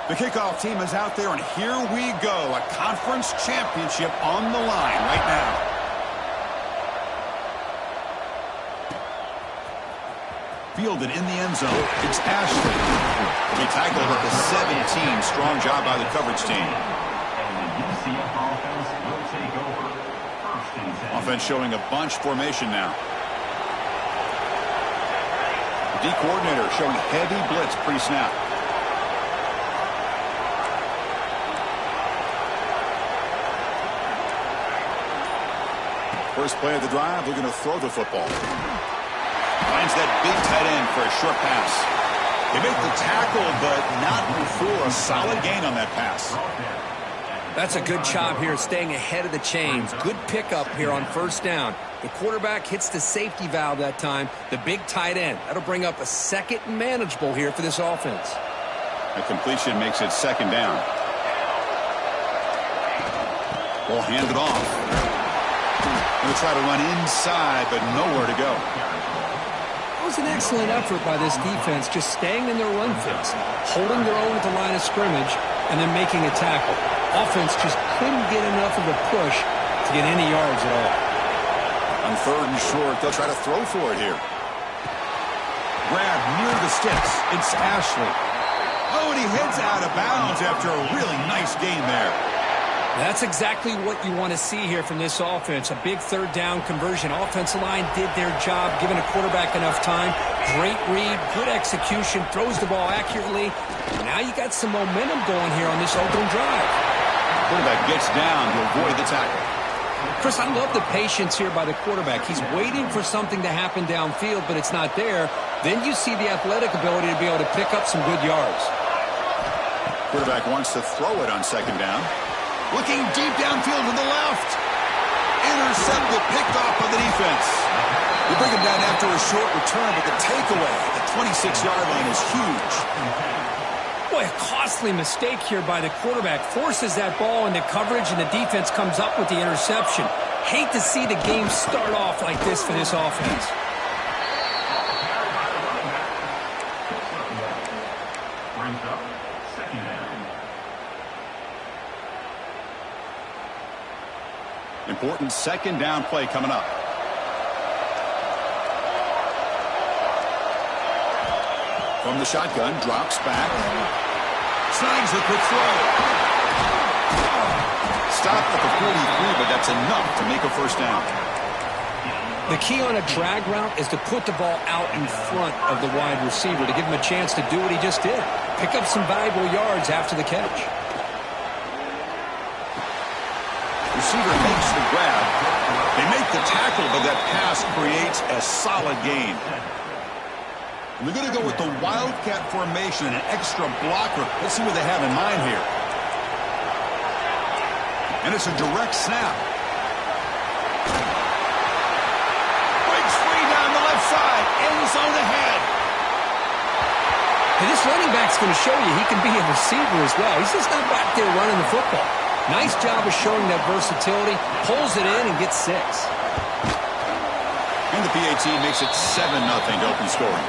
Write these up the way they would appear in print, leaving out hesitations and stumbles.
The kickoff team is out there, and here we go. A conference championship on the line right now. Fielded in the end zone. It's Ashley. He tackled at the 17. Strong job by the coverage team. Offense showing a bunch formation now. The D coordinator showing heavy blitz pre-snap. First play of the drive, looking to throw the football. Finds that big tight end for a short pass. They make the tackle, but not before a solid gain on that pass. That's a good job here, staying ahead of the chains. Good pickup here on first down. The quarterback hits the safety valve that time. The big tight end. That'll bring up a second and manageable here for this offense. A completion makes it second down. Ball handed off. Going to try to run inside, but nowhere to go. That was an excellent effort by this defense, just staying in their run fix, holding their own at the line of scrimmage, and then making a tackle. Offense just couldn't get enough of a push to get any yards at all. On third and short, they'll try to throw for it here. Grab near the sticks. It's Ashley. Oh, and he heads out of bounds after a really nice gain there. That's exactly what you want to see here from this offense. A big third down conversion. Offensive line did their job, giving a quarterback enough time. Great read, good execution, throws the ball accurately. Now you got some momentum going here on this opening drive. Quarterback gets down to avoid the tackle. Chris, I love the patience here by the quarterback. He's waiting for something to happen downfield, but it's not there. Then you see the athletic ability to be able to pick up some good yards. Quarterback wants to throw it on second down. Looking deep downfield to the left. Intercepted, picked off by the defense. We bring him down after a short return, but the takeaway at the 26-yard line is huge. Boy, a costly mistake here by the quarterback. Forces that ball into coverage, and the defense comes up with the interception. Hate to see the game start off like this for this offense. Important second down play coming up. From the shotgun, drops back. Snags the quick throw. Stopped at the 43, but that's enough to make a first down. The key on a drag route is to put the ball out in front of the wide receiver to give him a chance to do what he just did. Pick up some valuable yards after the catch. Receiver makes the grab. They make the tackle, but that pass creates a solid gain. We're going to go with the Wildcat formation and an extra blocker. Let's see what they have in mind here. And it's a direct snap. Breaks free down the left side. End zone ahead. And this running back's going to show you he can be a receiver as well. He's just not back there running the football. Nice job of showing that versatility. Pulls it in and gets 6. And the PAT makes it 7-0 to open scoring.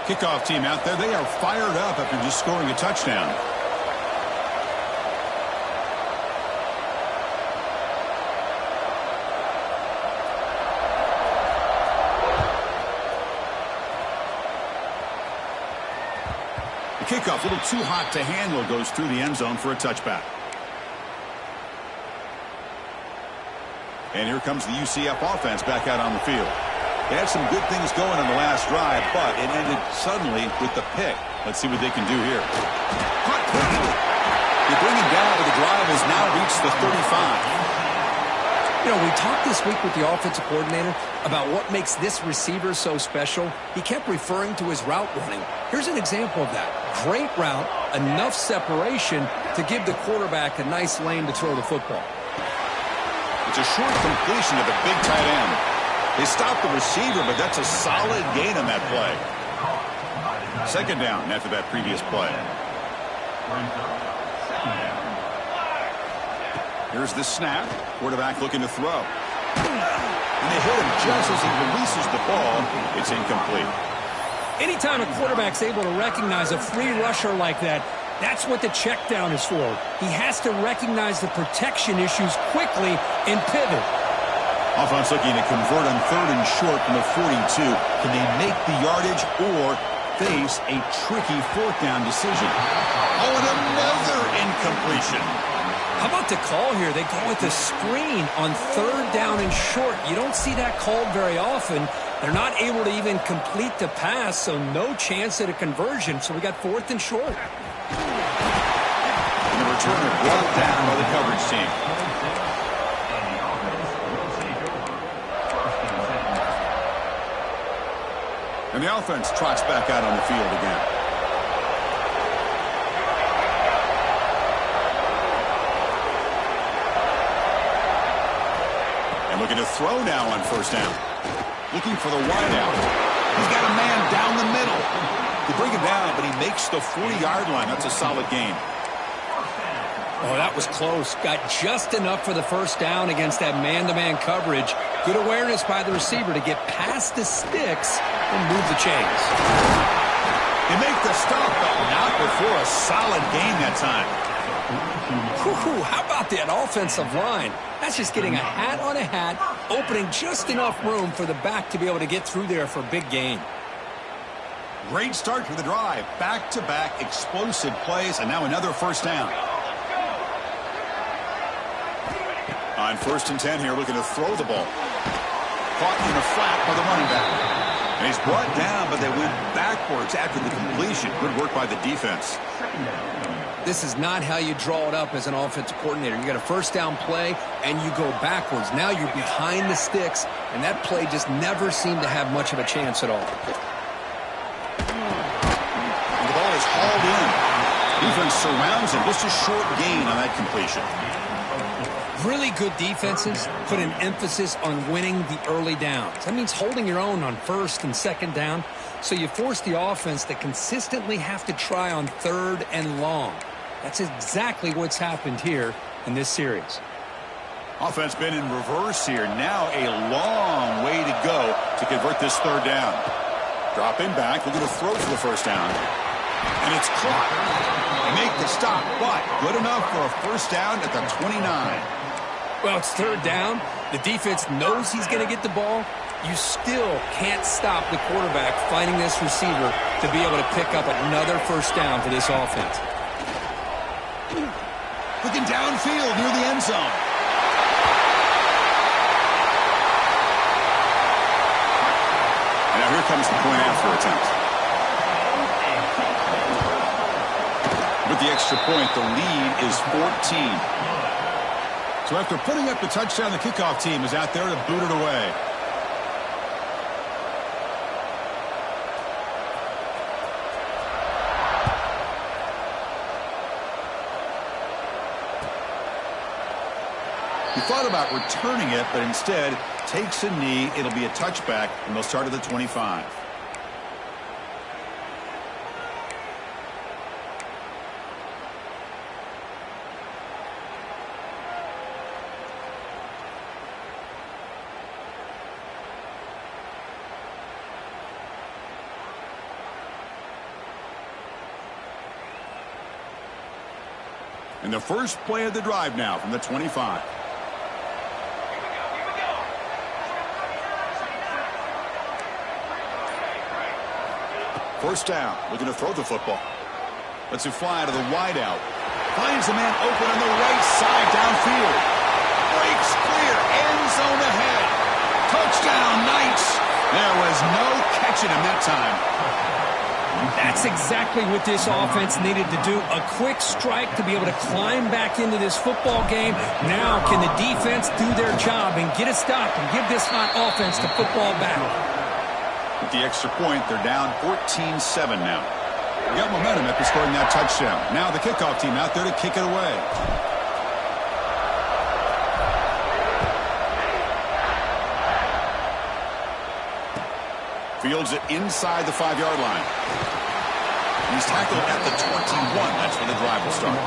Kickoff team out there. They are fired up after just scoring a touchdown. The kickoff, a little too hot to handle, goes through the end zone for a touchback. And here comes the UCF offense back out on the field. They had some good things going on the last drive, but it ended suddenly with the pick. Let's see what they can do here. Caught quickly. They bring him down, but the drive has now reached the 35. You know, we talked this week with the offensive coordinator about what makes this receiver so special. He kept referring to his route running. Here's an example of that. Great route, enough separation to give the quarterback a nice lane to throw the football. It's a short completion of the big tight end. They stopped the receiver, but that's a solid gain on that play. Second down after that previous play. Here's the snap. Quarterback looking to throw. and they hit him just as he releases the ball. It's incomplete. Anytime a quarterback's able to recognize a free rusher like that, that's what the check down is for. He has to recognize the protection issues quickly and pivot. Offense looking to convert on 3rd and short from the 42. Can they make the yardage or face a tricky 4th down decision? Oh, and another incompletion. How about the call here? They go with the screen on 3rd down and short. You don't see that called very often. They're not able to even complete the pass, so no chance at a conversion. So we got 4th and short. And the returner brought down by the coverage team. And the offense trots back out on the field again. And looking to throw now on 1st down. Looking for the wideout. He's got a man down the middle. They bring him down, but he makes the 40-yard line. That's a solid gain. Oh, that was close. Got just enough for the 1st down against that man-to-man coverage. Good awareness by the receiver to get past the sticks and move the chains. They make the stop, but not before a solid gain that time. How about that offensive line? That's just getting a hat on a hat, opening just enough room for the back to be able to get through there for a big gain. Great start to the drive. Back-to-back explosive plays, and now another 1st down. On 1st and 10 here, looking to throw the ball. Caught in the flat by the running back. And he's brought down, but they went backwards after the completion. Good work by the defense. This is not how you draw it up as an offensive coordinator. You got a 1st down play, and you go backwards. Now you're behind the sticks, and that play just never seemed to have much of a chance at all. And the ball is hauled in. Defense surrounds him. Just a short gain on that completion. Really good defenses put an emphasis on winning the early downs. That means holding your own on 1st and 2nd down. So you force the offense to consistently have to try on 3rd and long. That's exactly what's happened here in this series. Offense been in reverse here. Now a long way to go to convert this 3rd down. Dropping back, looking to throw for the 1st down. And it's caught. They make the stop, but good enough for a 1st down at the 29. Well, it's 3rd down. The defense knows he's going to get the ball. You still can't stop the quarterback finding this receiver to be able to pick up another 1st down for this offense. Looking downfield near the end zone. And now here comes the point after attempt. With the extra point, the lead is 14. So after putting up the touchdown, the kickoff team is out there to boot it away. He thought about returning it, but instead takes a knee. It'll be a touchback, and they'll start at the 25. And the first play of the drive now from the 25. First down, looking to throw the football. Lets it fly to the wideout. Finds a man open on the right side downfield. Breaks clear, end zone ahead. Touchdown, Knights. There was no catching him that time. That's exactly what this offense needed to do. A quick strike to be able to climb back into this football game. Now can the defense do their job and get a stop and give this hot offense the football back? With the extra point, they're down 14-7 now. They got momentum after scoring that touchdown. Now the kickoff team out there to kick it away. Fields it inside the 5-yard line. And he's tackled at the 21. That's where the drive will start.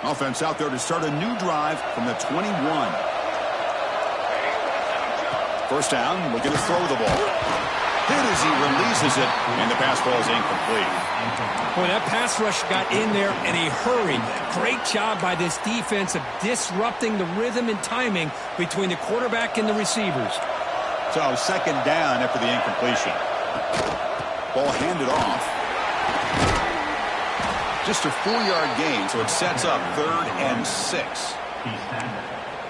Offense out there to start a new drive from the 21. First down, looking to throw the ball. Hit as he releases it, and the pass ball is incomplete. Boy, that pass rush got in there in a hurry. Great job by this defense of disrupting the rhythm and timing between the quarterback and the receivers. So second down after the incompletion. Ball handed off. Just a 4-yard gain, so it sets up 3rd and 6.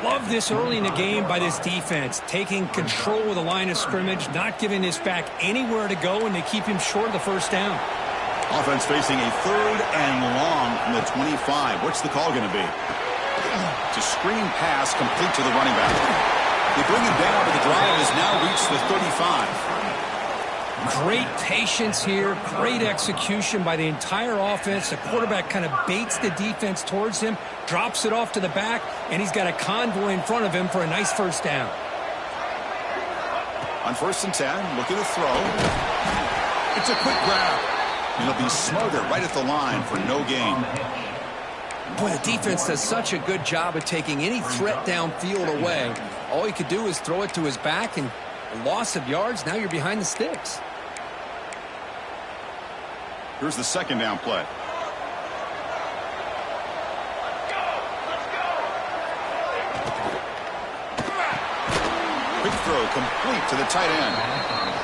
Love this early in the game by this defense, taking control of the line of scrimmage, not giving this back anywhere to go, and they keep him short of the first down. Offense facing a 3rd and long from the 25. What's the call going to be? It's a screen pass complete to the running back. They bring him down, but the drive has now reached the 35. Great patience here, great execution by the entire offense. The quarterback kind of baits the defense towards him, drops it off to the back, and he's got a convoy in front of him for a nice first down. On 1st and 10, looking to throw. It's a quick grab. And he'll be smothered right at the line for no gain. Boy, the defense does such a good job of taking any threat downfield away. All he could do is throw it to his back, and a loss of yards, now you're behind the sticks. Here's the second down play. Quick throw complete to the tight end.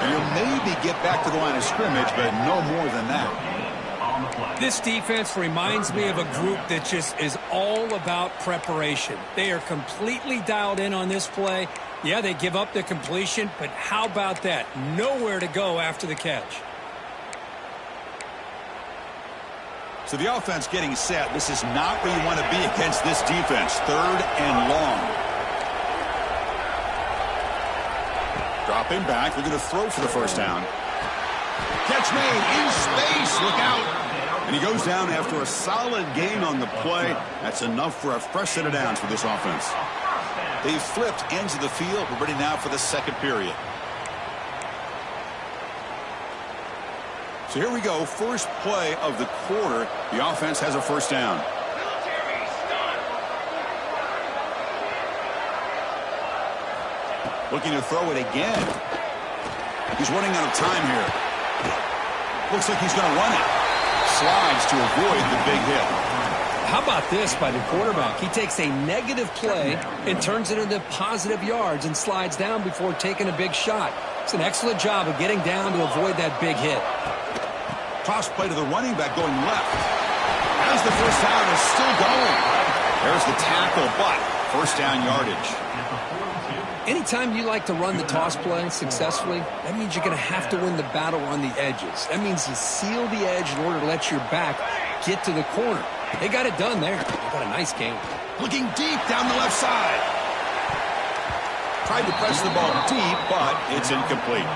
And he'll maybe get back to the line of scrimmage, but no more than that. This defense reminds me of a group that just is all about preparation. They are completely dialed in on this play. Yeah, they give up the completion, but how about that? Nowhere to go after the catch. So the offense getting set. This is not where you want to be against this defense. 3rd and long. Dropping back. They're going to throw for the first down. Catch made in space. Look out. And he goes down after a solid gain on the play. That's enough for a fresh set of downs for this offense. They've flipped ends of the field. We're ready now for the second period. So here we go. First play of the quarter. The offense has a first down. Looking to throw it again. He's running out of time here. Looks like he's going to run it. Slides to avoid the big hit. How about this by the quarterback? He takes a negative play and turns it into positive yards and slides down before taking a big shot. It's an excellent job of getting down to avoid that big hit. Toss play to the running back going left. As the first down is still going. There's the tackle, but first down yardage. Anytime you like to run the toss play successfully, that means you're going to have to win the battle on the edges. That means you seal the edge in order to let your back get to the corner. They got it done there. They got a nice game. Looking deep down the left side. Tried to press the ball deep, but it's incomplete.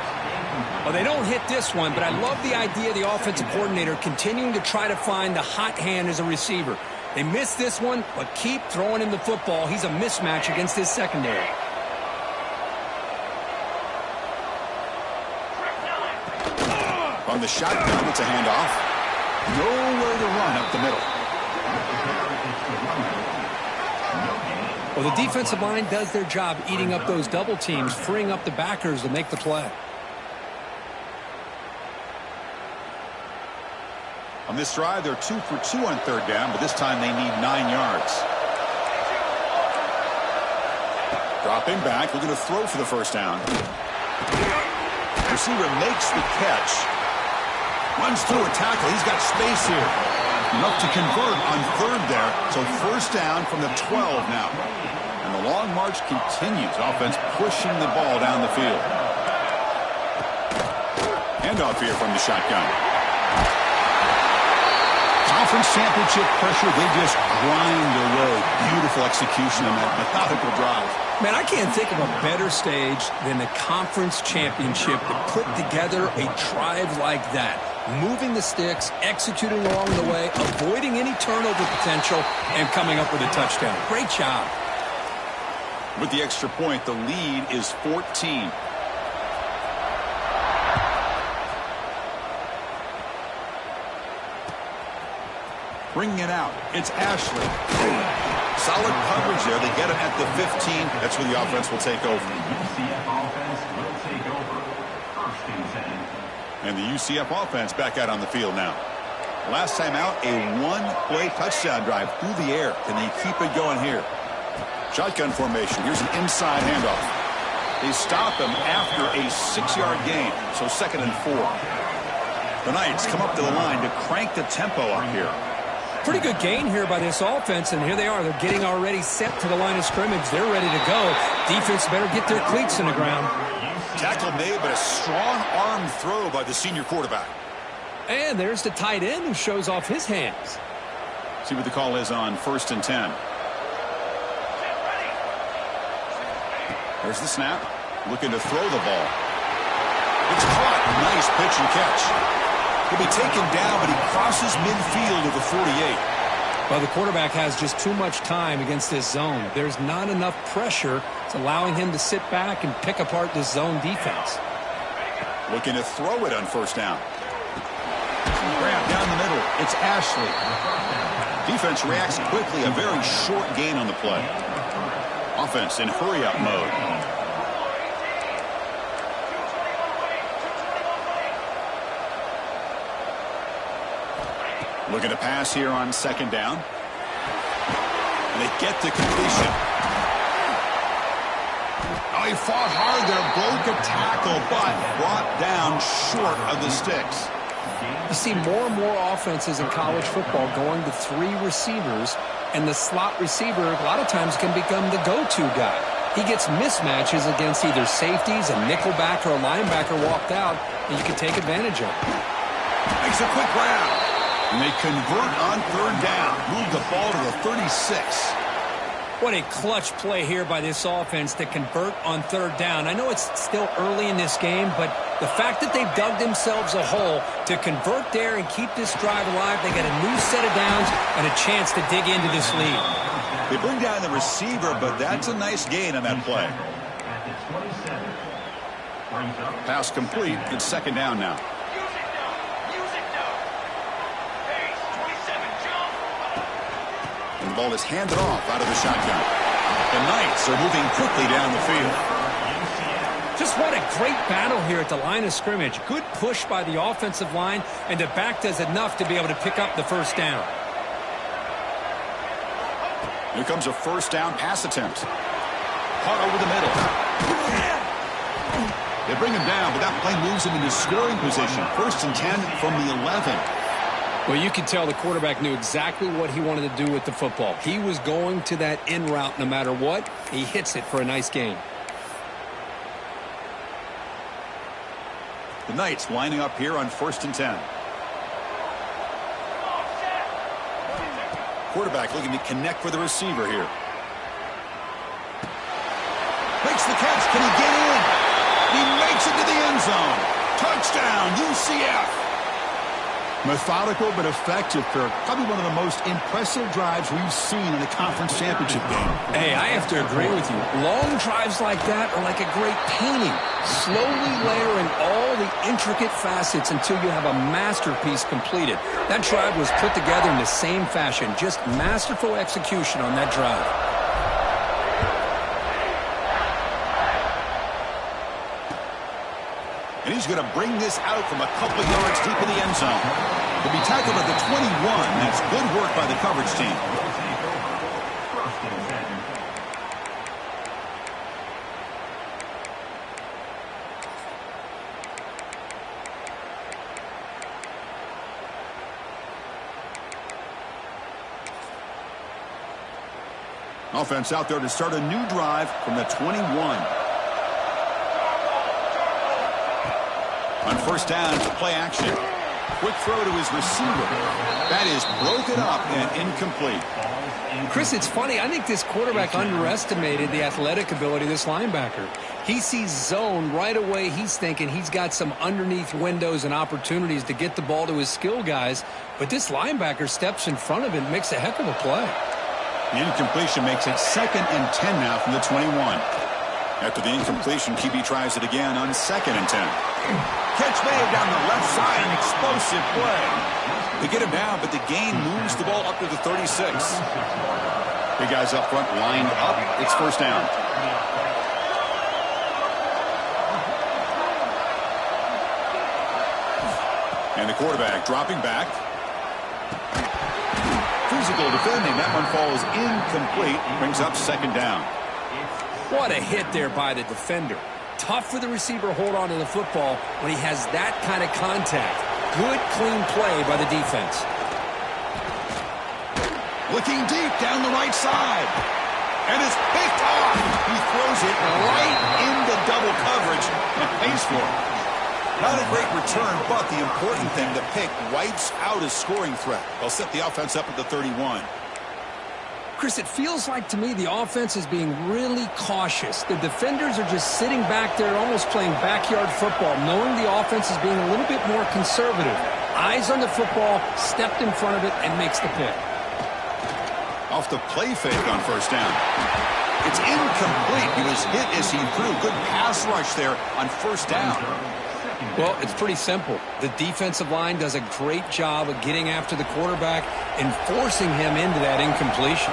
Well, they don't hit this one, but I love the idea of the offensive coordinator continuing to try to find the hot hand as a receiver. They missed this one, but keep throwing him the football. He's a mismatch against his secondary. From the shotgun, it's a handoff. Nowhere to run up the middle. Well, the defensive line does their job eating up those double teams, freeing up the backers to make the play. On this drive, they're 2 for 2 on third down, but this time they need 9 yards. Dropping back, they're going to throw for the first down. Receiver makes the catch. Runs through a tackle. He's got space here. Enough to convert on third there. So first down from the 12 now. And the long march continues. Offense pushing the ball down the field. Handoff here from the shotgun. Conference championship pressure, they just grind away. Beautiful execution on that methodical drive. Man, I can't think of a better stage than the conference championship to put together a drive like that. Moving the sticks, executing along the way, avoiding any turnover potential, and coming up with a touchdown. Great job. With the extra point, the lead is 14. Bringing it out. It's Ashley. Solid coverage there. They get him at the 15. That's where the offense will take over. And the UCF offense back out on the field now. Last time out, a one-play touchdown drive through the air. Can they keep it going here? Shotgun formation. Here's an inside handoff. They stop him after a 6-yard gain. So 2nd and 4. The Knights come up to the line to crank the tempo up here. Pretty good gain here by this offense, and here they are. They're getting already set to the line of scrimmage. They're ready to go. Defense better get their cleats in the ground. Tackle made, but a strong arm throw by the senior quarterback. And there's the tight end who shows off his hands. See what the call is on 1st and 10. There's the snap. Looking to throw the ball. It's caught. Nice pitch and catch. He'll be taken down, but he crosses midfield of the 48. Well, the quarterback has just too much time against this zone. There's not enough pressure. It's allowing him to sit back and pick apart this zone defense. Looking to throw it on 1st down. Grab down the middle. It's Ashley. Defense reacts quickly. A very short gain on the play. Offense in hurry-up mode. Looking to pass here on 2nd down. And they get the completion. Oh, he fought hard there. Broke a tackle, but brought down short of the sticks. You see more and more offenses in college football going to 3 receivers, and the slot receiver a lot of times can become the go-to guy. He gets mismatches against either safeties, a nickelback, or a linebacker walked out, and you can take advantage of it. Makes a quick grab. And they convert on 3rd down. Move the ball to the 36. What a clutch play here by this offense to convert on 3rd down. I know it's still early in this game, but the fact that they've dug themselves a hole to convert there and keep this drive alive, they got a new set of downs and a chance to dig into this lead. They bring down the receiver, but that's a nice gain on that play. Pass complete. It's 2nd down now. And the ball is handed off out of the shotgun. The Knights are moving quickly down the field. Just what a great battle here at the line of scrimmage. Good push by the offensive line, and the back does enough to be able to pick up the 1st down. Here comes a 1st down pass attempt. Caught over the middle. They bring him down, but that play moves him into scoring position. 1st and 10 from the 11. Well, you can tell the quarterback knew exactly what he wanted to do with the football. He was going to that in route no matter what. He hits it for a nice gain. The Knights lining up here on 1st and 10. Quarterback looking to connect with the receiver here. Makes the catch. Can he get in? He makes it to the end zone. Touchdown, UCF. Methodical but effective, Kirk. Probably one of the most impressive drives we've seen in the conference championship game. Hey, I have to agree with you. Long drives like that are like a great painting. Slowly layering all the intricate facets until you have a masterpiece completed. That drive was put together in the same fashion. Just masterful execution on that drive. And he's going to bring this out from a couple of yards deep in the end zone. He'll be tackled at the 21. That's good work by the coverage team. Offense out there to start a new drive from the 21. On 1st down, it's play action. Quick throw to his receiver. That is broken up and incomplete. Chris, it's funny. I think this quarterback underestimated the athletic ability of this linebacker. He sees zone right away. He's thinking he's got some underneath windows and opportunities to get the ball to his skill guys. But this linebacker steps in front of him and makes a heck of a play. The incompletion makes it 2nd and 10 now from the 21. After the incompletion, QB tries it again on 2nd and 10. Catch made down the left side, an explosive play. They get him down, but the gain moves the ball up to the 36. Big guys up front lined up. It's 1st down. And the quarterback dropping back. Physical defending. That one falls incomplete. Brings up 2nd down. What a hit there by the defender. Tough for the receiver to hold on to the football when he has that kind of contact. Good, clean play by the defense. Looking deep down the right side. And it's picked off. He throws it right into double coverage and pays for it. Not a great return, but the important thing, the pick wipes out a scoring threat. They'll set the offense up at the 31. Chris, it feels like to me the offense is being really cautious. The defenders are just sitting back there almost playing backyard football, knowing the offense is being a little bit more conservative. Eyes on the football, stepped in front of it, and makes the pick. Off the play fake on 1st down. It's incomplete. He was hit as he threw. Good pass rush there on 1st down. Well, it's pretty simple. The defensive line does a great job of getting after the quarterback and forcing him into that incompletion.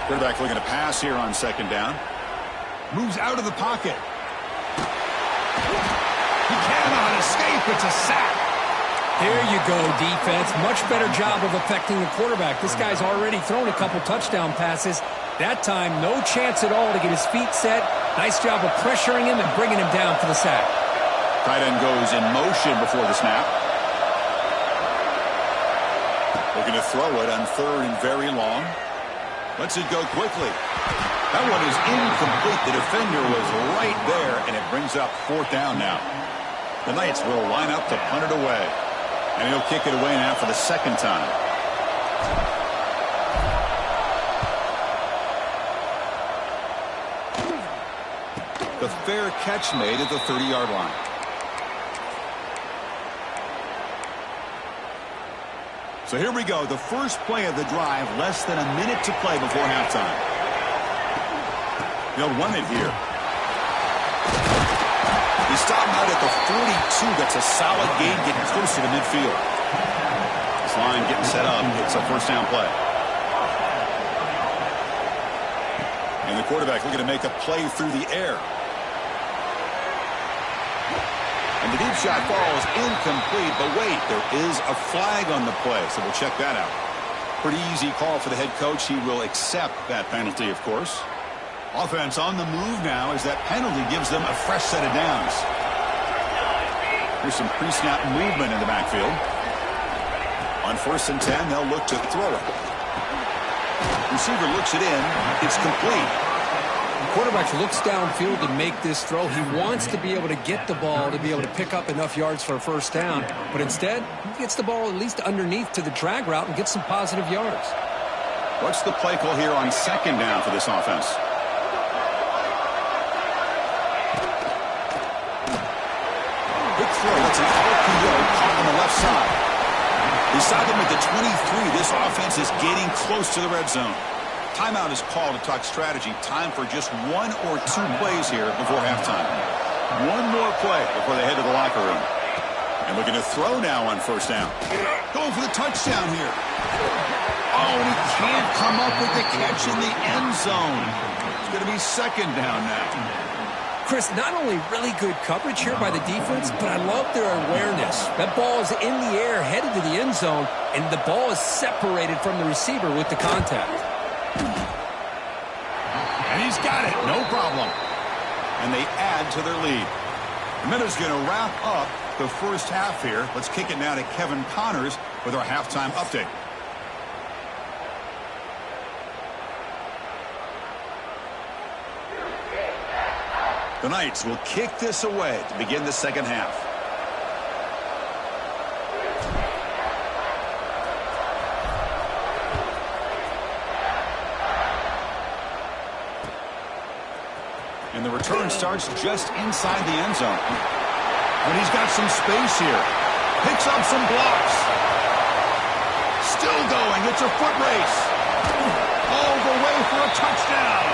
Quarterback looking to pass here on 2nd down. Moves out of the pocket. He cannot escape. It's a sack. There you go, defense. Much better job of affecting the quarterback. This guy's already thrown a couple touchdown passes. That time, no chance at all to get his feet set. Nice job of pressuring him and bringing him down for the sack. Tight end goes in motion before the snap. Looking to throw it on 3rd and very long. Lets it go quickly. That one is incomplete. The defender was right there, and it brings up 4th down now. The Knights will line up to punt it away. And he'll kick it away now for the 2nd time. The fair catch made at the 30-yard line. So here we go. The first play of the drive, less than a minute to play before halftime. They'll run it here. They stop him out at the 42. That's a solid gain, getting closer to midfield. This line getting set up. It's a 1st down play. And the quarterback looking to make a play through the air. And the deep shot falls incomplete, but wait, there is a flag on the play, so we'll check that out. Pretty easy call for the head coach. He will accept that penalty, of course. Offense on the move now as that penalty gives them a fresh set of downs. Here's some pre-snap movement in the backfield. On 1st and 10, they'll look to throw it. Receiver looks it in. It's complete. Quarterback looks downfield to make this throw. He wants to be able to get the ball to be able to pick up enough yards for a 1st down. But instead, he gets the ball at least underneath to the drag route and gets some positive yards. What's the play call here on 2nd down for this offense? Big throw. That's an RPO caught on the left side. They stop him at the 23. This offense is getting close to the red zone. Timeout is called to talk strategy. Time for just 1 or 2 plays here before halftime. One more play before they head to the locker room. And looking to throw now on 1st down. Going for the touchdown here. Oh, and he can't come up with the catch in the end zone. It's going to be 2nd down now. Chris, not only really good coverage here by the defense, but I love their awareness. That ball is in the air, headed to the end zone, and the ball is separated from the receiver with the contact. And he's got it. No problem. And they add to their lead. The minute's going to wrap up the first half here. Let's kick it now to Kevin Connors with our halftime update. The Knights will kick this away to begin the 2nd half. And the return starts just inside the end zone. And he's got some space here. Picks up some blocks. Still going. It's a foot race. All the way for a touchdown.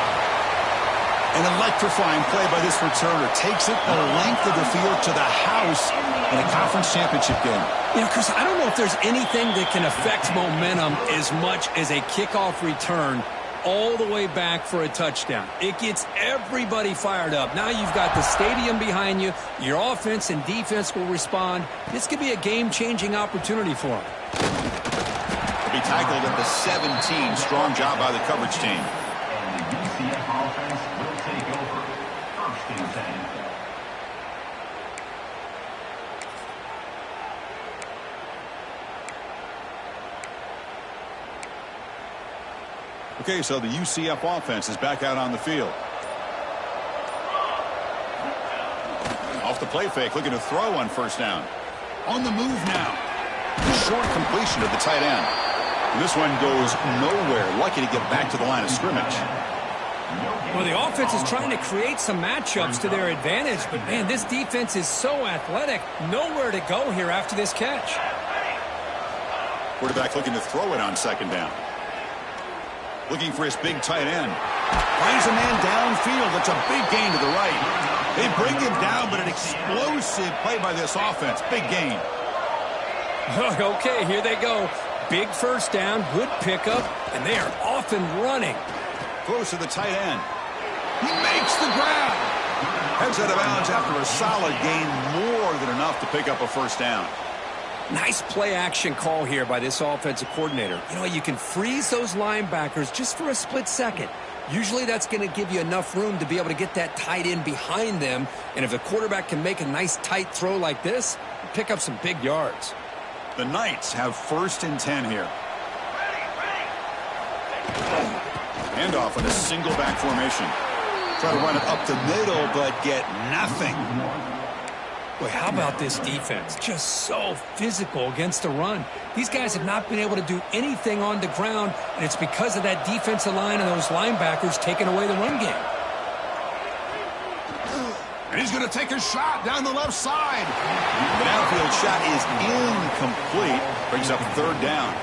An electrifying play by this returner. Takes it the length of the field to the house in a conference championship game. You know, Chris, I don't know if there's anything that can affect momentum as much as a kickoff return all the way back for a touchdown. It gets everybody fired up. Now you've got the stadium behind you. Your offense and defense will respond. This could be a game-changing opportunity for them. He'll be tackled at the 17. Strong job by the coverage team. Okay, so the UCF offense is back out on the field. Off the play fake, looking to throw on first down. On the move now. Short completion to the tight end. And this one goes nowhere. Lucky to get back to the line of scrimmage. Well, the offense is trying to create some matchups to their advantage, but, man, this defense is so athletic. Nowhere to go here after this catch. Quarterback looking to throw it on second down. Looking for his big tight end. Finds a man downfield. That's a big gain to the right. They bring him down, but an explosive play by this offense. Big gain. Okay, here they go. Big first down, good pickup, and they are off and running. Close to the tight end. He makes the grab. Heads out of bounds after a solid gain, more than enough to pick up a first down. Nice play-action call here by this offensive coordinator. You know, you can freeze those linebackers just for a split second. Usually that's going to give you enough room to be able to get that tight end behind them. And if the quarterback can make a nice tight throw like this, pick up some big yards. The Knights have 1st and 10 here. Handoff in a single back formation. Try to run it up the middle, but get nothing. Boy, how about this defense? Just so physical against the run. These guys have not been able to do anything on the ground, and it's because of that defensive line and those linebackers taking away the run game. And he's going to take a shot down the left side. The downfield shot is incomplete. Brings up 3rd down.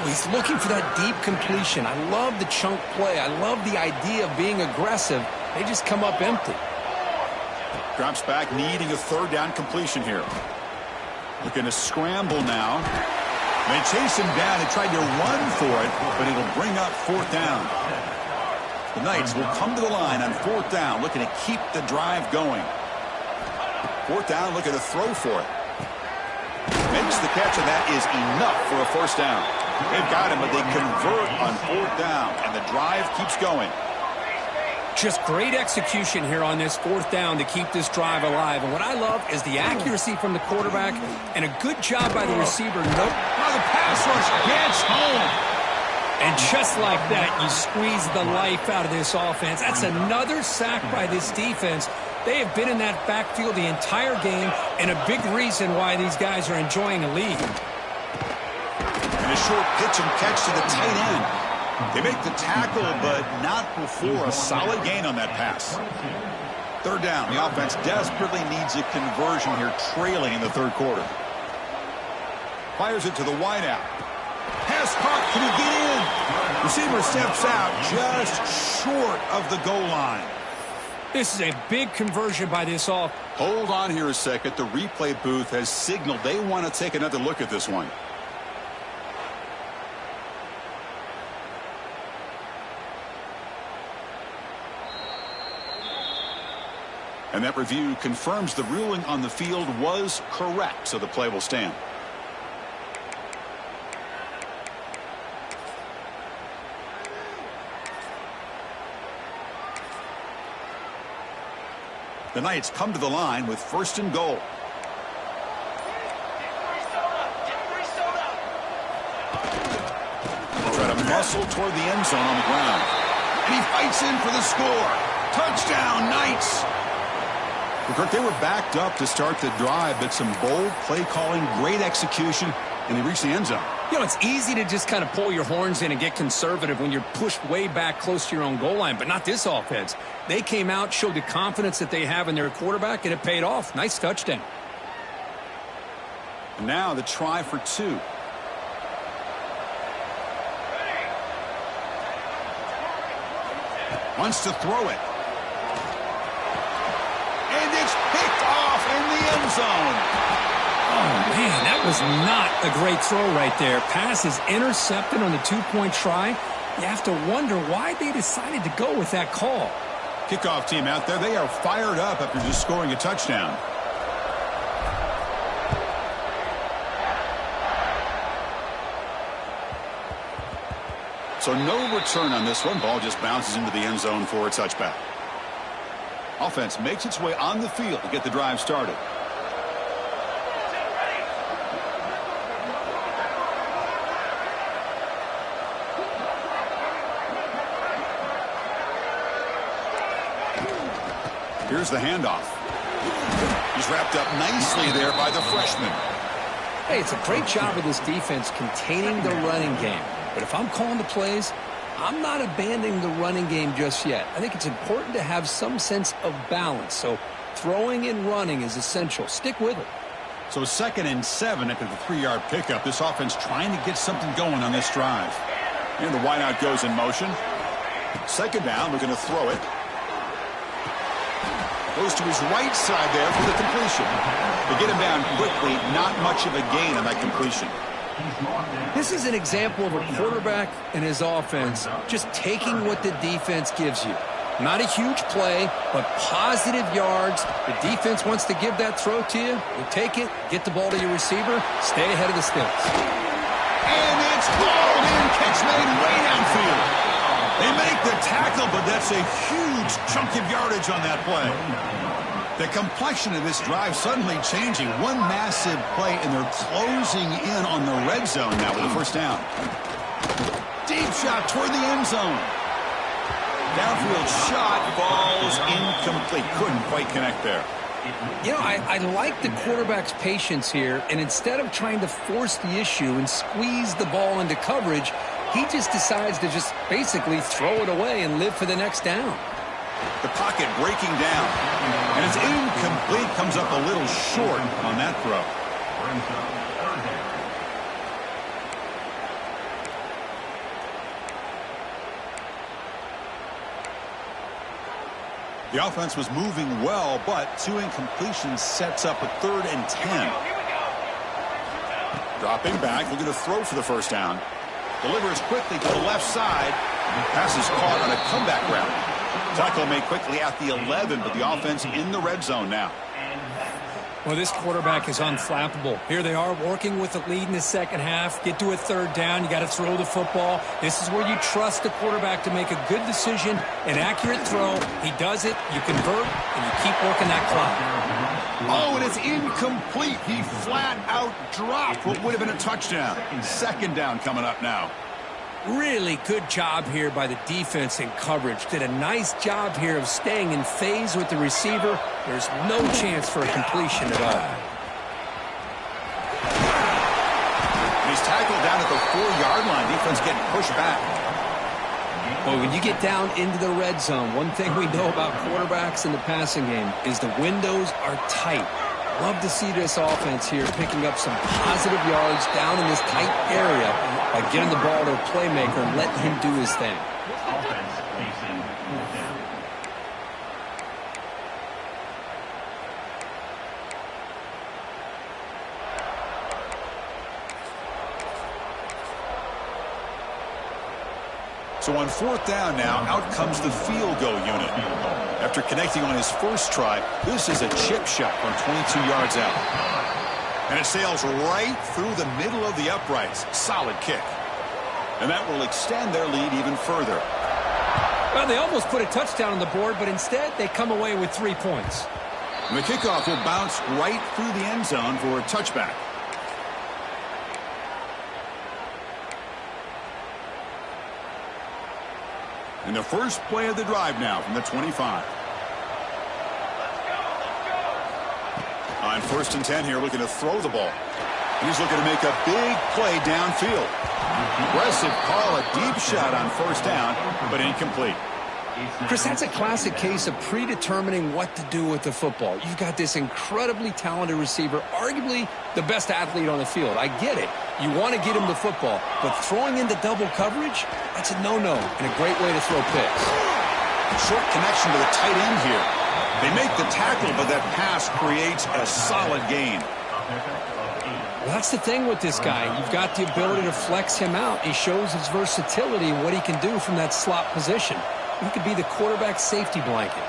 Well, he's looking for that deep completion. I love the chunk play. I love the idea of being aggressive. They just come up empty. Drops back, needing a 3rd down completion here. Looking to scramble now. They chase him down and tried to run for it, but it'll bring up 4th down. The Knights will come to the line on 4th down, looking to keep the drive going. 4th down, looking to throw for it. Makes the catch, and that is enough for a 1st down. They've got him, but they convert on 4th down, and the drive keeps going. Just great execution here on this 4th down to keep this drive alive. And what I love is the accuracy from the quarterback and a good job by the receiver. The pass rush gets home. And just like that, you squeeze the life out of this offense. That's another sack by this defense. They have been in that backfield the entire game, and a big reason why these guys are enjoying a lead. And a short pitch and catch to the tight end. They make the tackle, but not before a solid gain on that pass. 3rd down. The offense desperately needs a conversion here, trailing in the 3rd quarter. Fires it to the wideout. Pass caught. Can he get in? Receiver steps out just short of the goal line. This is a big conversion by this offense. Hold on here a second. The replay booth has signaled they want to take another look at this one. And that review confirms the ruling on the field was correct, so the play will stand. The Knights come to the line with 1st and goal. Try to muscle toward the end zone on the ground. And he fights in for the score. Touchdown, Knights. Kirk, they were backed up to start the drive, but some bold play calling, great execution, and they reached the end zone. You know, it's easy to just kind of pull your horns in and get conservative when you're pushed way back close to your own goal line, but not this offense. They came out, showed the confidence that they have in their quarterback, and it paid off. Nice touchdown. And now the try for 2. Wants to throw it. And it's picked off in the end zone. Oh, man, that was not a great throw right there. Pass is intercepted on the two-point try. You have to wonder why they decided to go with that call. Kickoff team out there, they are fired up after just scoring a touchdown. So no return on this one. Ball just bounces into the end zone for a touchback. Offense makes its way on the field to get the drive started. Here's the handoff. He's wrapped up nicely there by the freshman. Hey, it's a great job of this defense containing the running game. But if I'm calling the plays, I'm not abandoning the running game just yet. I think it's important to have some sense of balance. So throwing and running is essential. Stick with it. So 2nd and 7 after the 3-yard pickup. This offense trying to get something going on this drive. And the wideout goes in motion. 2nd down, we're going to throw it. Goes to his right side there for the completion. To get him down quickly, not much of a gain on that completion. This is an example of a quarterback and his offense just taking what the defense gives you. Not a huge play, but positive yards. The defense wants to give that throw to you. You take it, get the ball to your receiver, stay ahead of the sticks. And it's hauled in, catch made way downfield. They make the tackle, but that's a huge chunk of yardage on that play. The complexion of this drive suddenly changing. One massive play, and they're closing in on the red zone now with a first down. Deep shot toward the end zone. Downfield shot falls incomplete. Couldn't quite connect there. You know, I like the quarterback's patience here, and instead of trying to force the issue and squeeze the ball into coverage, he just decides to just basically throw it away and live for the next down. The pocket breaking down. And it's incomplete. Comes up a little short on that throw. The offense was moving well, but 2 incompletions sets up a 3rd and 10. Dropping back, looking to throw for the first down. Delivers quickly to the left side. Pass is caught on a comeback route. Tackle made quickly at the 11, but the offense in the red zone now. Well, this quarterback is unflappable. Here they are working with the lead in the second half. Get to a 3rd down. You got to throw the football. This is where you trust the quarterback to make a good decision, an accurate throw. He does it. You convert, and you keep working that clock. Oh, and it's incomplete. He flat out dropped what would have been a touchdown. 2nd down coming up now. Really good job here by the defense in coverage. Did a nice job here of staying in phase with the receiver. There's no chance for a completion at all. He's tackled down at the 4-yard line. Defense getting pushed back. Well, when you get down into the red zone, one thing we know about quarterbacks in the passing game is the windows are tight. Love to see this offense here picking up some positive yards down in this tight area by getting the ball to a playmaker and letting him do his thing. So on 4th down now, out comes the field goal unit. After connecting on his first try, this is a chip shot from 22 yards out. And it sails right through the middle of the uprights. Solid kick. And that will extend their lead even further. Well, they almost put a touchdown on the board, but instead they come away with 3 points. And the kickoff will bounce right through the end zone for a touchback. And the first play of the drive now from the 25. On 1st and 10 here, looking to throw the ball. He's looking to make a big play downfield. Aggressive call, a deep shot on 1st down, but incomplete. Chris, that's a classic case of predetermining what to do with the football. You've got this incredibly talented receiver, arguably the best athlete on the field. I get it. You want to get him the football, but throwing into double coverage, that's a no-no and a great way to throw picks. Short connection to the tight end here. They make the tackle, but that pass creates a solid gain. Well, that's the thing with this guy. You've got the ability to flex him out. He shows his versatility and what he can do from that slot position. He could be the quarterback safety blanket.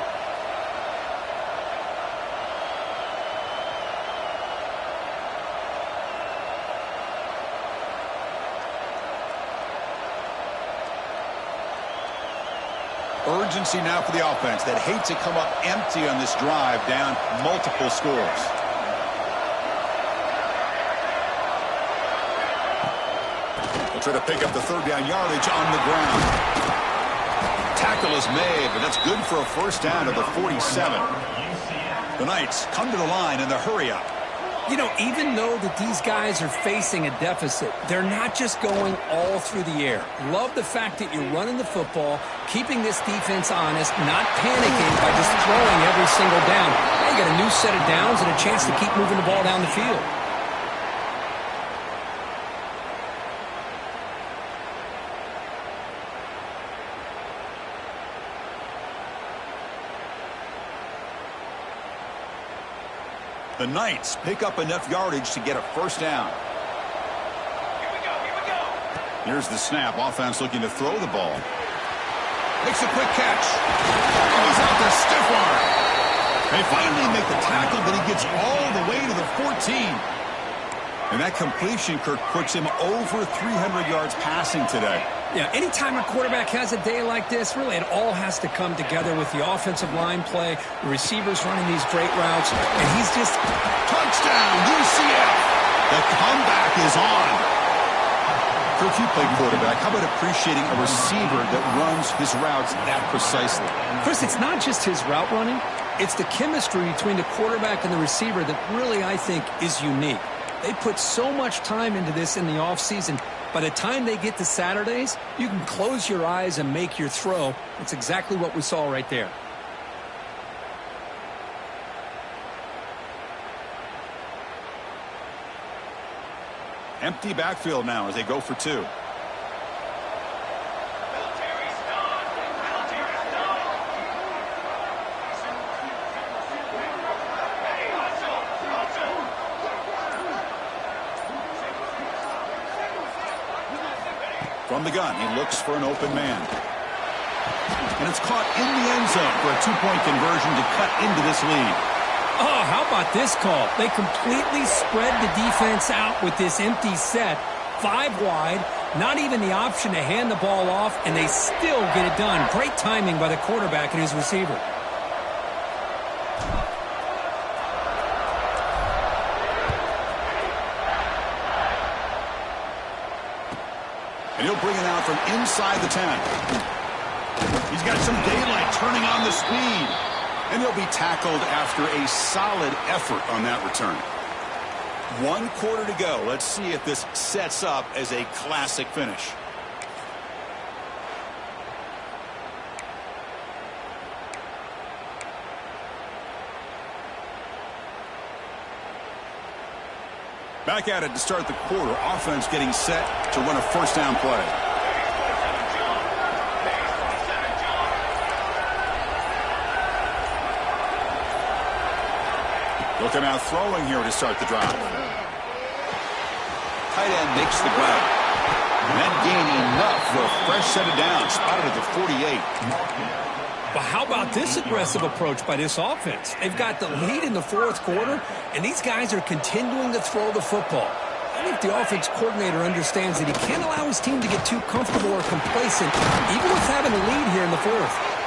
Urgency now for the offense that hate to come up empty on this drive, down multiple scores. They'll try to pick up the third down yardage on the ground. Tackle is made, but that's good for a first down to the 47. The Knights come to the line in the hurry up. You know, even though that these guys are facing a deficit, they're not just going all through the air. Love the fact that you're running the football, keeping this defense honest, not panicking by just throwing every single down. Now you got a new set of downs and a chance to keep moving the ball down the field. The Knights pick up enough yardage to get a first down. Here we go. Here's the snap. Offense looking to throw the ball. Makes a quick catch. Oh, he's out there stiff arm. They finally make the tackle, but he gets all the way to the 14. And that completion, Kirk, puts him over 300 yards passing today. Yeah, anytime a quarterback has a day like this, really it all has to come together with the offensive line play, the receivers running these great routes, and he's just... Touchdown, UCF! The comeback is on. Kirk, you played quarterback. How about appreciating a receiver that runs his routes that precisely? Chris, it's not just his route running. It's the chemistry between the quarterback and the receiver that really, I think, is unique. They put so much time into this in the offseason. By the time they get to Saturdays, you can close your eyes and make your throw. That's exactly what we saw right there. Empty backfield now as they go for two. From the gun, he looks for an open man. And it's caught in the end zone for a two-point conversion to cut into this lead. Oh, how about this call? They completely spread the defense out with this empty set. 5 wide, not even the option to hand the ball off, and they still get it done. Great timing by the quarterback and his receiver. And he'll bring it out from inside the 10. He's got some daylight turning on the speed. And he'll be tackled after a solid effort on that return. 1 quarter to go. Let's see if this sets up as a classic finish. Back at it to start the quarter. Offense getting set to run a first down play. Looking out throwing here to start the drive. Tight end makes the grab. And that gain enough for a fresh set of downs. Spotted at the 48. But how about this aggressive approach by this offense? They've got the lead in the 4th quarter, and these guys are continuing to throw the football. I think the offense coordinator understands that he can't allow his team to get too comfortable or complacent, even with having a lead here in the 4th.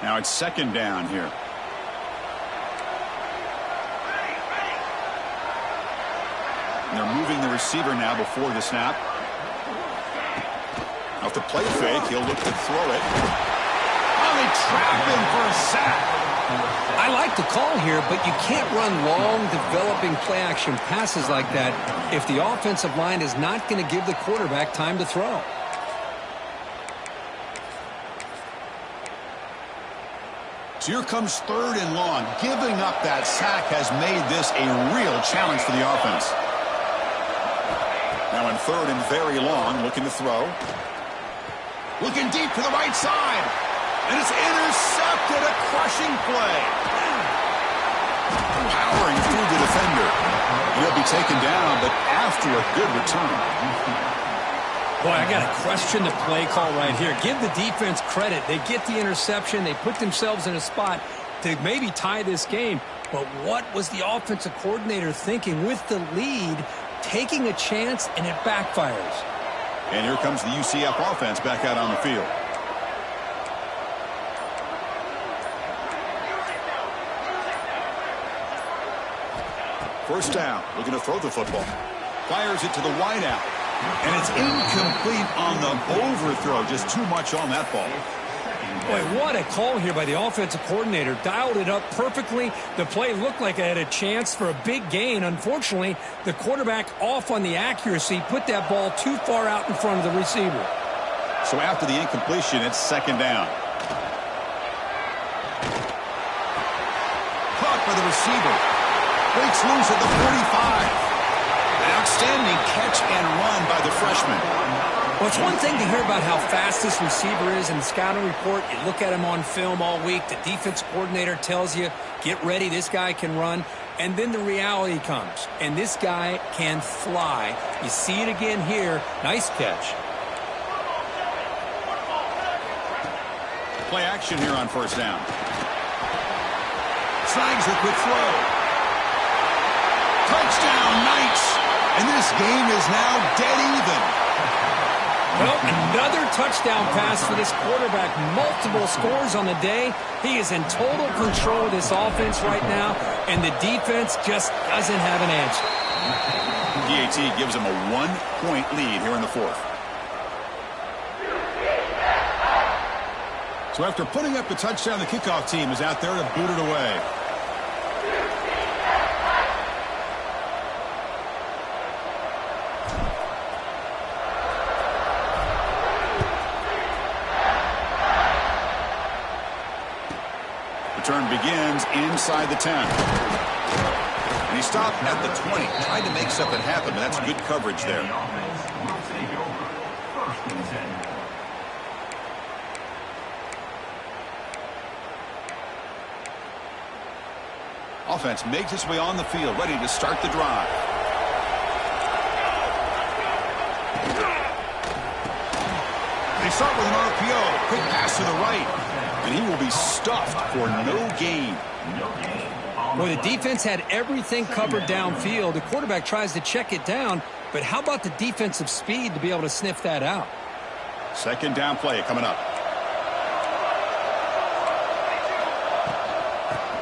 Now it's second down here. And they're moving the receiver now before the snap. Off the play fake, he'll look to throw it. Oh, they trap him for a sack. I like the call here, but you can't run long, developing play-action passes like that if the offensive line is not going to give the quarterback time to throw. So here comes 3rd and long. Giving up that sack has made this a real challenge for the offense. Now in 3rd and very long, looking to throw. Looking deep to the right side. And it's intercepted. A crushing play. Powering through the defender. He'll be taken down, but after a good return. Boy, I got to question the play call right here. Give the defense credit. They get the interception. They put themselves in a spot to maybe tie this game. But what was the offensive coordinator thinking with the lead, taking a chance, and it backfires? And here comes the UCF offense back out on the field. First down, looking to throw the football. Fires it to the wideout. And it's incomplete on the overthrow. Just too much on that ball. Boy, what a call here by the offensive coordinator. Dialed it up perfectly. The play looked like it had a chance for a big gain. Unfortunately, the quarterback off on the accuracy, put that ball too far out in front of the receiver. So after the incompletion, it's 2nd down. Caught by the receiver. Breaks loose at the 45. An outstanding catch and run by the freshman. Well, it's one thing to hear about how fast this receiver is in the scouting report. You look at him on film all week. The defense coordinator tells you, get ready, this guy can run. And then the reality comes. And this guy can fly. You see it again here. Nice catch. Play action here on 1st down. Snags a quick throw. Touchdown, Knights. And this game is now dead even. Well, another touchdown pass for this quarterback. Multiple scores on the day. He is in total control of this offense right now, and the defense just doesn't have an answer. DAT gives him a 1-point lead here in the 4th. So after putting up the touchdown, the kickoff team is out there to boot it away. Return begins inside the 10. And he stopped at the 20. Tried to make something happen, but that's good coverage there. Offense makes its way on the field, ready to start the drive. They start with an RPO. Quick pass to the right. And he will be stuffed for no gain. Well, the defense had everything covered downfield. The quarterback tries to check it down, but how about the defensive speed to be able to sniff that out? 2nd down play coming up.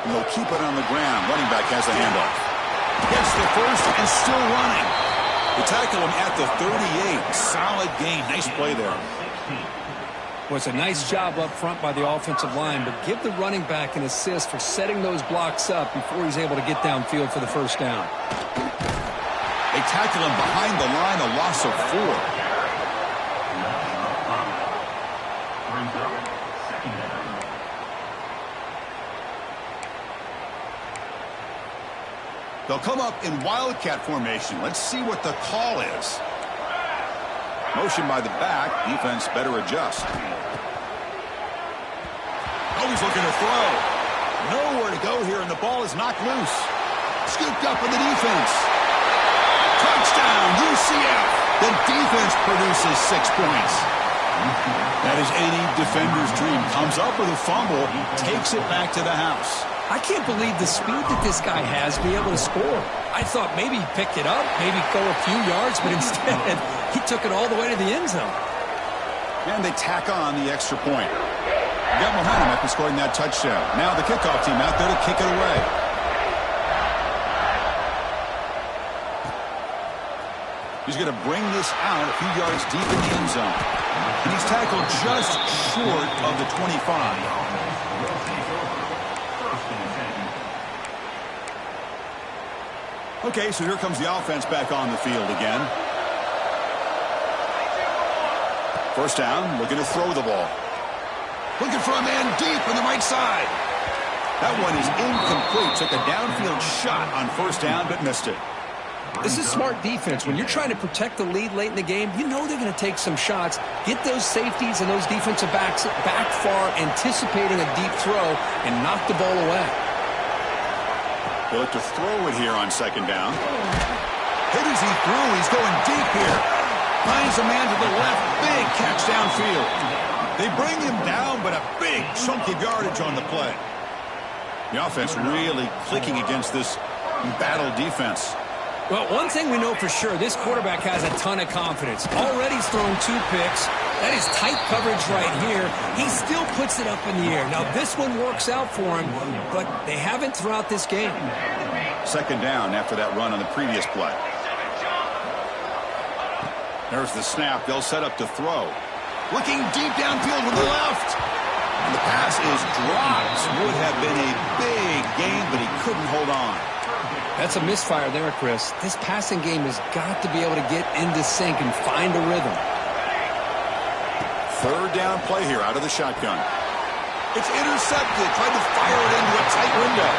And they'll keep it on the ground. Running back has the handoff. Gets the first and still running. They tackle him at the 38. Solid gain. Nice play there. Well, it's a nice job up front by the offensive line, but give the running back an assist for setting those blocks up before he's able to get downfield for the 1st down. They tackle him behind the line, a loss of 4. They'll come up in wildcat formation. Let's see what the call is. Motion by the back. Defense better adjust. Oh, he's looking to throw. Nowhere to go here, and the ball is knocked loose. Scooped up in the defense. Touchdown, UCF. The defense produces 6 points. That is any defender's dream. Comes up with a fumble, takes it back to the house. I can't believe the speed that this guy has to be able to score. I thought maybe he picked it up, maybe go a few yards, but instead he took it all the way to the end zone. And they tack on the extra point. Got momentum after scoring that touchdown. Now the kickoff team out there to kick it away. He's going to bring this out a few yards deep in the end zone. And he's tackled just short of the 25. Okay, so here comes the offense back on the field again. 1st down, looking to throw the ball. Looking for a man deep on the right side. That one is incomplete. Took a downfield shot on first down, but missed it. This is smart defense. When you're trying to protect the lead late in the game, you know they're going to take some shots, get those safeties and those defensive backs back far, anticipating a deep throw, and knock the ball away. They'll look to throw it here on second down. Hit as he threw. He's going deep here. Finds a man to the left. Big catch downfield. They bring him down, but a big chunk of yardage on the play. The offense really clicking against this battle defense. Well, one thing we know for sure, this quarterback has a ton of confidence. Already he's thrown 2 picks. That is tight coverage right here. He still puts it up in the air. Now, this one works out for him, but they haven't throughout this game. Second down after that run on the previous play. There's the snap. They'll set up to throw. Looking deep downfield with the left. And the pass is dropped. Would have been a big gain, but he couldn't hold on. That's a misfire there, Chris. This passing game has got to be able to get into sync and find a rhythm. Third down play here out of the shotgun. It's intercepted. Tried to fire it into a tight window.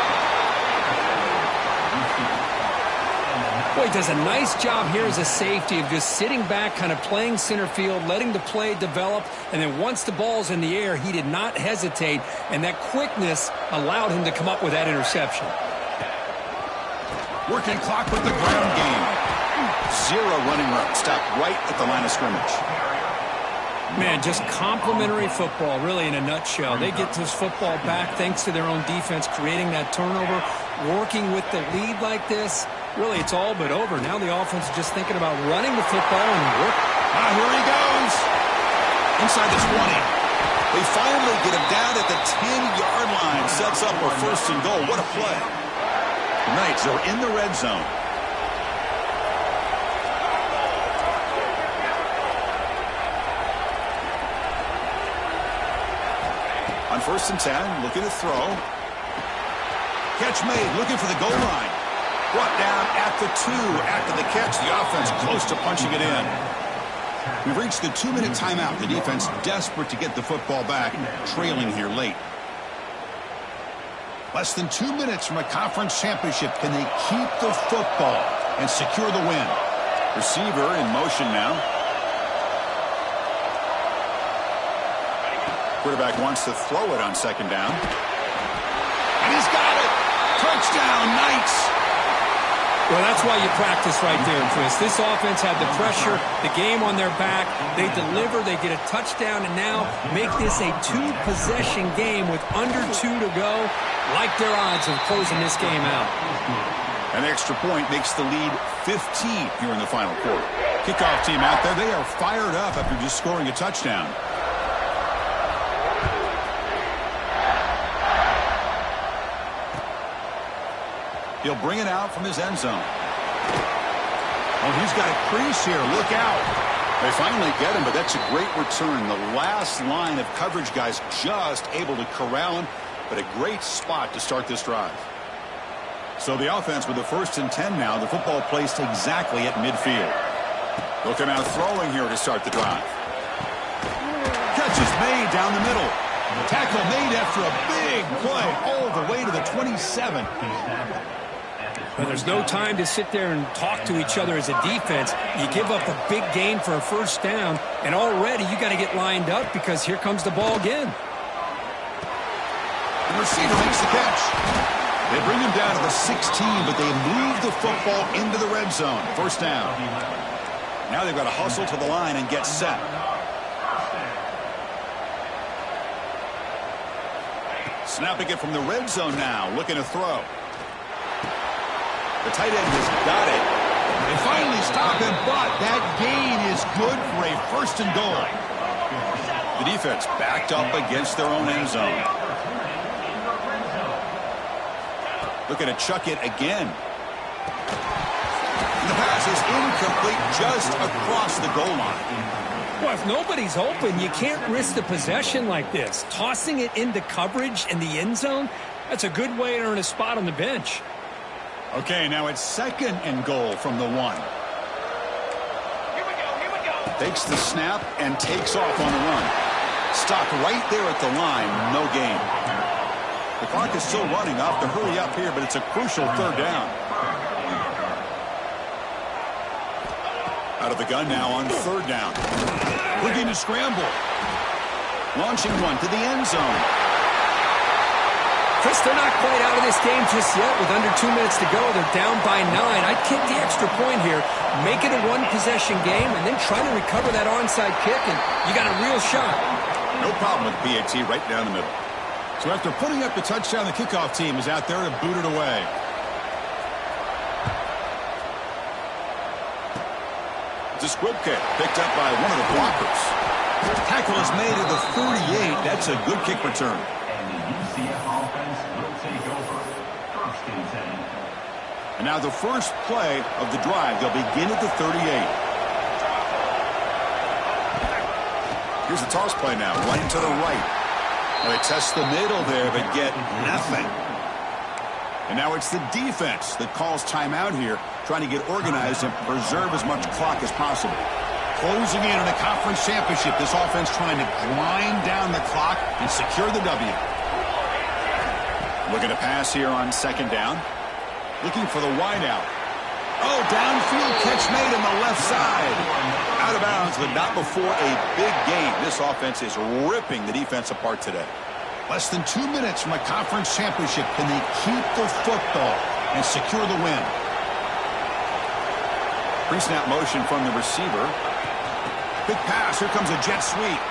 Boy, he does a nice job here as a safety of just sitting back, kind of playing center field, letting the play develop, and then once the ball's in the air, he did not hesitate, and that quickness allowed him to come up with that interception. Working clock with the ground game. 0 running room. Stopped right at the line of scrimmage. Man, just complimentary football, really, in a nutshell. They get this football back thanks to their own defense, creating that turnover, working with the lead like this. Really, it's all but over. Now the offense is just thinking about running the football and work. Here he goes. Inside the 20. They finally get him down at the 10-yard line. Sets up a first and goal. What a play. Knights are in the red zone. On first and 10, looking to throw. Catch made, looking for the goal line. Brought down at the 2 after the catch. The offense close to punching it in. We've reached the 2-minute timeout. The defense desperate to get the football back, trailing here late. Less than 2 minutes from a conference championship. Can they keep the football and secure the win? Receiver in motion now. Quarterback wants to throw it on second down. And he's got it. Touchdown, Knights. Well, that's why you practice right there, Chris. This offense had the pressure, the game on their back. They deliver, they get a touchdown, and now make this a 2-possession game with under 2 to go. Like their odds of closing this game out. An extra point makes the lead 15 here in the final quarter. Kickoff team out there. They are fired up after just scoring a touchdown. He'll bring it out from his end zone. Oh, he's got a crease here. Look out. They finally get him, but that's a great return. The last line of coverage guys just able to corral him, but a great spot to start this drive. So the offense with the first and 10 now. The football placed exactly at midfield. They'll come out throwing here to start the drive. Catch is made down the middle. Tackle made after a big play all the way to the 27. Well, there's no time to sit there and talk to each other as a defense. You give up a big gain for a first down, and already you got to get lined up because here comes the ball again. The receiver makes the catch. They bring him down to the 16, but they move the football into the red zone. First down. Now they've got to hustle to the line and get set. Snapping it from the red zone now, looking to throw. The tight end has got it. They finally stop him, but that gain is good for a first and goal. The defense backed up against their own end zone. Looking to chuck it again. And the pass is incomplete just across the goal line. Well, if nobody's open, you can't risk the possession like this. Tossing it into coverage in the end zone, that's a good way to earn a spot on the bench. Okay, now it's second and goal from the 1. Here we go. Takes the snap and takes off on the run. Stopped right there at the line, no gain. The clock is still running. Off to hurry up here, but it's a crucial third down. Out of the gun now on third down. Looking to scramble. Launching one to the end zone. Chris, they're not quite out of this game just yet. With under 2 minutes to go, they're down by 9. I'd kick the extra point here, make it a one-possession game, and then try to recover that onside kick, and you got a real shot. No problem with PAT right down the middle. So after putting up the touchdown, the kickoff team is out there to boot it away. It's a squib kick picked up by one of the blockers. Tackle is made at the 48. That's a good kick return. And now the first play of the drive. They'll begin at the 38. Here's the toss play now, running to the right. Well, they test the middle there, but get nothing. And now it's the defense that calls timeout here, trying to get organized and preserve as much clock as possible. Closing in on a conference championship, this offense trying to grind down the clock and secure the W. Looking to pass here on second down. Looking for the wideout. Oh, downfield catch made on the left side. Out of bounds, but not before a big game. This offense is ripping the defense apart today. Less than 2 minutes from a conference championship. Can they keep the football and secure the win? Pre-snap motion from the receiver. Big pass. Here comes a jet sweep.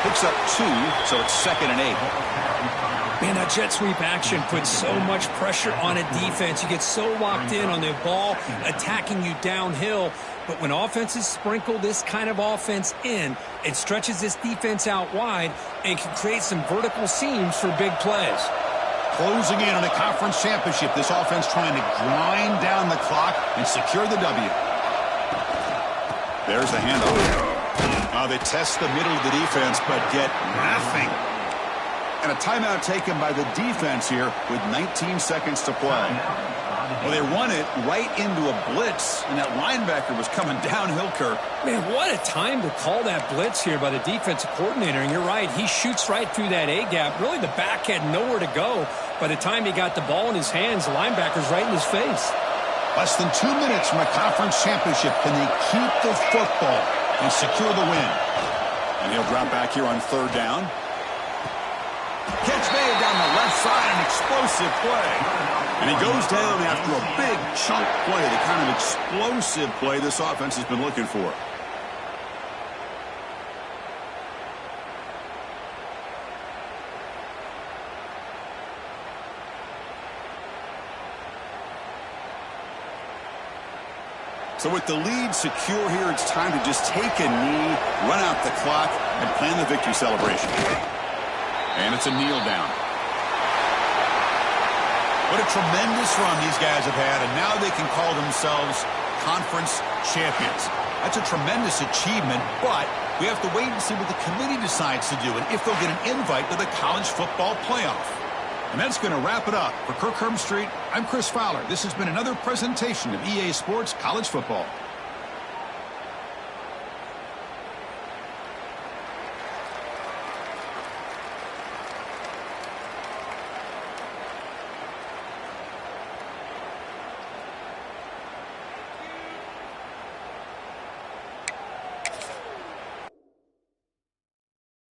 Picks up 2, so it's 2nd and 8. Man, that jet sweep action puts so much pressure on a defense. You get so locked in on the ball attacking you downhill. But when offenses sprinkle this kind of offense in, it stretches this defense out wide and can create some vertical seams for big plays. Closing in on a conference championship. This offense trying to grind down the clock and secure the W. There's the handoff. They test the middle of the defense, but get nothing. And a timeout taken by the defense here with 19 seconds to play. Well, they run it right into a blitz, and that linebacker was coming downhill, Kirk. Man, what a time to call that blitz here by the defensive coordinator. And you're right, he shoots right through that A-gap. Really, the back had nowhere to go. By the time he got the ball in his hands, the linebacker's right in his face. Less than 2 minutes from a conference championship. Can they keep the football and secure the win? And he'll drop back here on third down. Catch made down the left side, an explosive play. And he goes down after a big chunk play, the kind of explosive play this offense has been looking for. So with the lead secure here, it's time to just take a knee, run out the clock, and plan the victory celebration. And it's a kneel down. What a tremendous run these guys have had, and now they can call themselves conference champions. That's a tremendous achievement, but we have to wait and see what the committee decides to do and if they'll get an invite to the college football playoff. And that's going to wrap it up. For Kirk Street, I'm Chris Fowler. This has been another presentation of EA Sports College Football.